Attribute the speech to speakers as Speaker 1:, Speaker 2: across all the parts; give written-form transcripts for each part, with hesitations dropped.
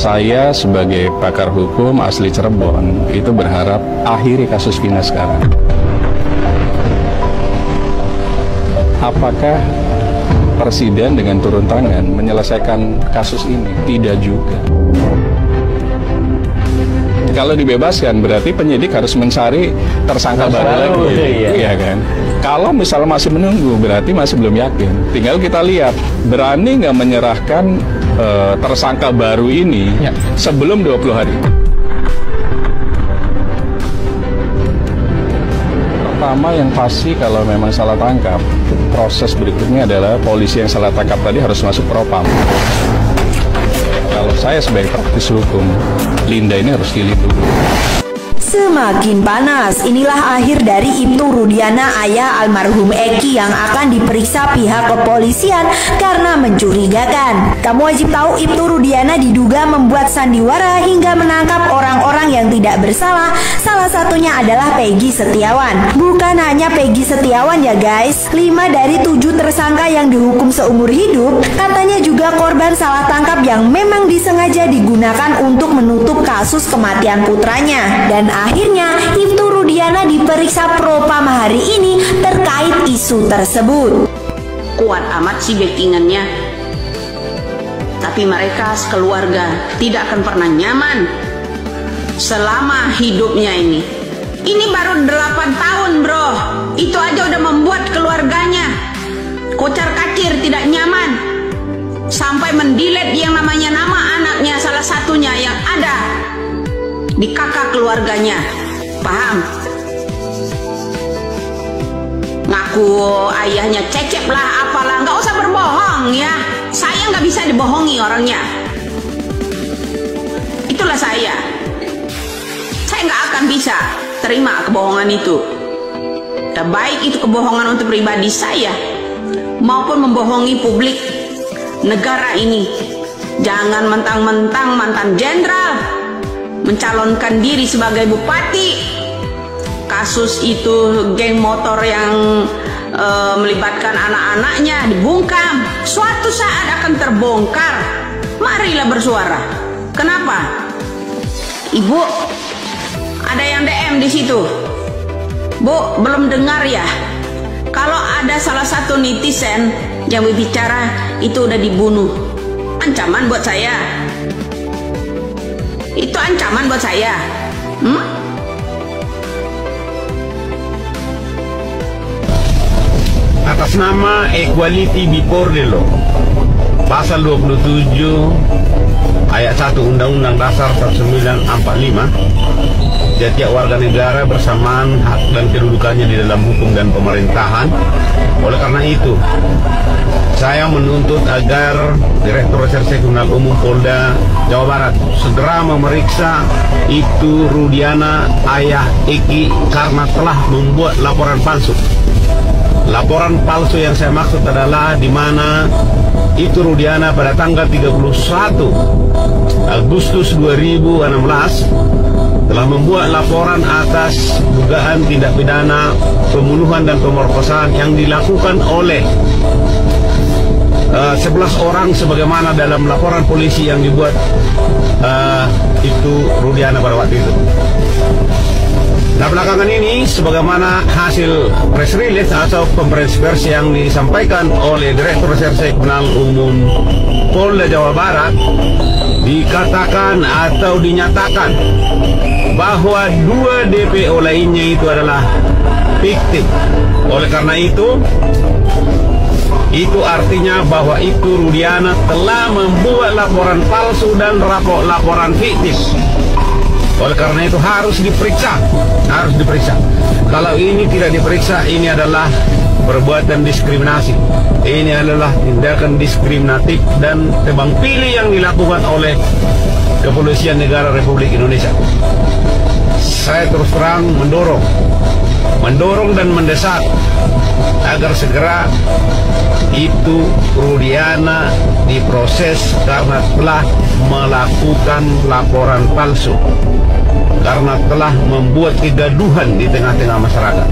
Speaker 1: Saya sebagai pakar hukum asli Cirebon itu berharap akhiri kasus Vina sekarang. Apakah Presiden dengan turun tangan menyelesaikan kasus ini? Tidak juga. Kalau dibebaskan berarti penyidik harus mencari tersangka baru lagi, ya kan? Kalau misalnya masih menunggu berarti masih belum yakin. Tinggal kita lihat berani nggak menyerahkan tersangka baru ini sebelum 20 hari. Pertama yang pasti kalau memang salah tangkap, proses berikutnya adalah polisi yang salah tangkap tadi harus masuk propam. Kalau saya sebagai praktisi hukum, Linda ini harus dilindungi.
Speaker 2: Semakin panas, inilah akhir dari Ibtu Rudiana, ayah almarhum Eki yang akan diperiksa pihak kepolisian karena mencurigakan. Kamu wajib tahu Ibtu Rudiana diduga membuat sandiwara hingga menangkap orang-orang yang tidak bersalah. Salah satunya adalah Peggy Setiawan. Bukan hanya Peggy Setiawan ya guys, 5 dari 7 tersangka yang dihukum seumur hidup katanya juga korban salah tangkap yang memang disengaja digunakan untuk menutup kasus kematian putranya. Dan akhirnya Ibtu Rudiana diperiksa propam hari ini terkait isu tersebut.
Speaker 3: Kuat amat sih backingannya, tapi mereka sekeluarga tidak akan pernah nyaman selama hidupnya ini. Ini baru 8 tahun bro, itu aja udah membuat keluarganya kocar kacir, tidak nyaman, sampai mendelete yang namanya nama anaknya, salah satunya yang ada di kakak keluarganya, paham? Ngaku ayahnya cecep lah, apalah, nggak usah berbohong ya. Saya nggak bisa dibohongi orangnya. Itulah saya nggak akan bisa terima kebohongan itu. Dan baik itu kebohongan untuk pribadi saya maupun membohongi publik negara ini. Jangan mentang-mentang mantan jenderal mencalonkan diri sebagai bupati, kasus itu geng motor yang melibatkan anak-anaknya dibungkam, suatu saat akan terbongkar. Marilah bersuara. Kenapa? Ibu, ada yang DM di situ. Bu, belum dengar ya? Kalau ada salah satu netizen yang berbicara itu udah dibunuh. Ancaman buat saya. Itu ancaman buat saya.
Speaker 4: Atas nama Equality Before the Law, Pasal 27 Ayat 1 Undang-Undang Dasar 1945, setiap warga negara bersamaan hak dan kedudukannya di dalam hukum dan pemerintahan. Oleh karena itu, saya menuntut agar Direktur Reserse Kriminal Umum Polda Jawa Barat segera memeriksa Ibtu Rudiana, ayah Eki, karena telah membuat laporan palsu. Laporan palsu yang saya maksud adalah di mana Ibtu Rudiana pada tanggal 31 Agustus 2016 telah membuat laporan atas dugaan tindak pidana pembunuhan dan pemerkosaan yang dilakukan oleh 11 orang sebagaimana dalam laporan polisi yang dibuat Ibtu Rudiana pada waktu itu. Nah, belakangan ini sebagaimana hasil press release atau konferensi pers yang disampaikan oleh Direktur Reserse Kriminal Umum Polda Jawa Barat, dikatakan atau dinyatakan bahwa 2 DPO lainnya itu adalah fiktif. Oleh karena itu artinya bahwa Ibtu Rudiana telah membuat laporan palsu dan laporan fiktif. Oleh karena itu harus diperiksa. Kalau ini tidak diperiksa, ini adalah perbuatan diskriminasi. Ini adalah tindakan diskriminatif dan tebang pilih yang dilakukan oleh Kepolisian Negara Republik Indonesia. Saya terus terang mendorong dan mendesak agar segera Ibtu Rudiana diproses karena telah melakukan laporan palsu, karena telah membuat kegaduhan di tengah-tengah masyarakat.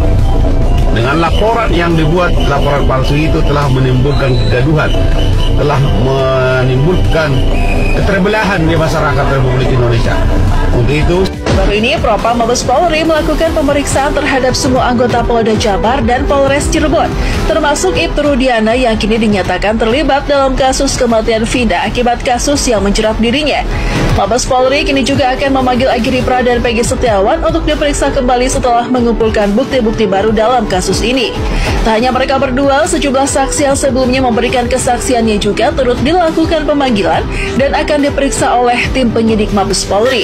Speaker 4: Dengan laporan yang dibuat, laporan palsu itu telah menimbulkan kegaduhan, telah menimbulkan keterbelahan di masyarakat Republik Indonesia. Untuk itu,
Speaker 5: baru ini Propam Mabes Polri melakukan pemeriksaan terhadap semua anggota Polda Jabar dan Polres Cirebon, termasuk Ibtu Rudiana yang kini dinyatakan terlibat dalam kasus kematian Vina akibat kasus yang menjerat dirinya. Mabes Polri kini juga akan memanggil Agiri Pra dan Peggy Setiawan untuk diperiksa kembali setelah mengumpulkan bukti-bukti baru dalam kasus ini. Tak hanya mereka berdua, sejumlah saksi yang sebelumnya memberikan kesaksiannya juga turut dilakukan pemanggilan dan akan diperiksa oleh tim penyidik Mabes Polri.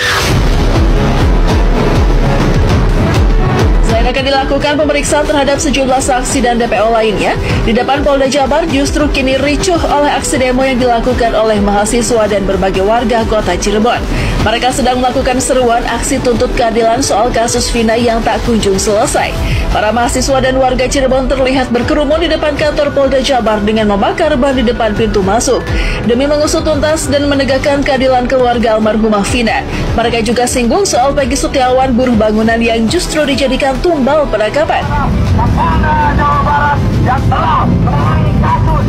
Speaker 5: Selain akan dilakukan pemeriksaan terhadap sejumlah saksi dan DPO lainnya, di depan Polda Jabar justru kini ricuh oleh aksi demo yang dilakukan oleh mahasiswa dan berbagai warga kota Cirebon. Mereka sedang melakukan seruan aksi tuntut keadilan soal kasus Vina yang tak kunjung selesai. Para mahasiswa dan warga Cirebon terlihat berkerumun di depan kantor Polda Jabar dengan membakar ban di depan pintu masuk demi mengusut tuntas dan menegakkan keadilan keluarga almarhumah Vina. Mereka juga singgung soal Peggy Setiawan, buruh bangunan yang justru dijadikan tumbal penangkapan.
Speaker 6: Kapolda Jawa Barat yang telah menangani kasus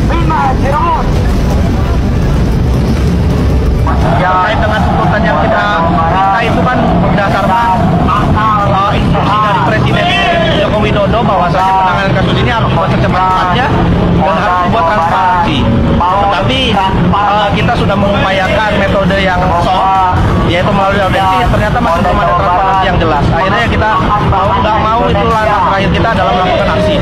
Speaker 6: Vina Cirebon.
Speaker 7: Terkait dengan tuntutan yang kita minta itu kan berdasarkan instruksi dari Presiden Joko Widodo bahwasanya penanganan kasus ini harus dibuat secepat-cepatnya dan harus dibuat transparansi. Tetapi kita sudah mengupayakan metode yang soft, yaitu melalui audiensi, ternyata masih belum ada transparansi yang jelas. Akhirnya kita mau nggak mau itu langkah terakhir kita dalam melakukan aksi.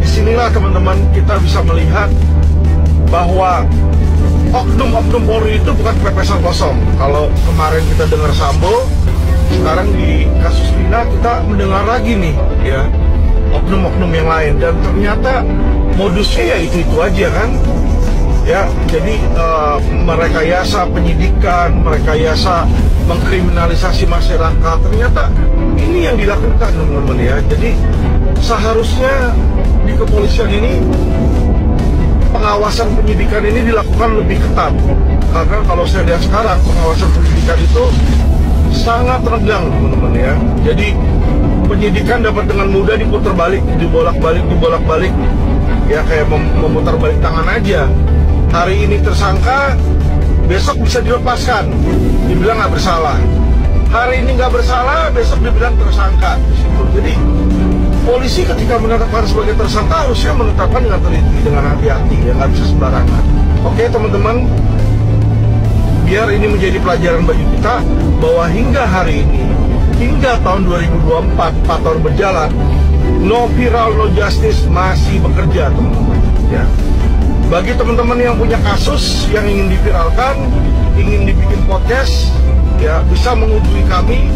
Speaker 8: Disinilah teman-teman kita bisa melihat bahwa oknum-oknum Polri itu bukan pepesan kosong. Kalau kemarin kita dengar Sambo, sekarang di kasus Vina kita mendengar lagi nih ya oknum-oknum yang lain, dan ternyata modusnya ya itu aja kan ya. Jadi merekayasa penyidikan, merekayasa mengkriminalisasi masyarakat, ternyata ini yang dilakukan teman-teman ya. Jadi seharusnya di kepolisian ini pengawasan penyidikan ini dilakukan lebih ketat, karena kalau saya lihat sekarang pengawasan penyidikan itu sangat renggang teman-teman ya. Jadi penyidikan dapat dengan mudah diputar balik, dibolak-balik ya, kayak memutar balik tangan aja. Hari ini tersangka, besok bisa dilepaskan, dibilang nggak bersalah. Hari ini nggak bersalah, besok dibilang tersangka. Jadi polisi ketika menetapkan sebagai tersangka harusnya menetapkan dengan teliti, dengan hati-hati, ya nggak bisa sembarangan. Oke teman-teman, biar ini menjadi pelajaran bagi kita bahwa hingga hari ini, hingga tahun 2024, 4 tahun berjalan, no viral, no justice masih bekerja teman-teman. Ya. Bagi teman-teman yang punya kasus yang ingin diviralkan, ingin dibikin podcast, ya bisa menghubungi kami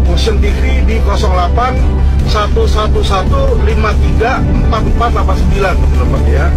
Speaker 8: Motion TV di 08 111 53 4489 teman-teman ya.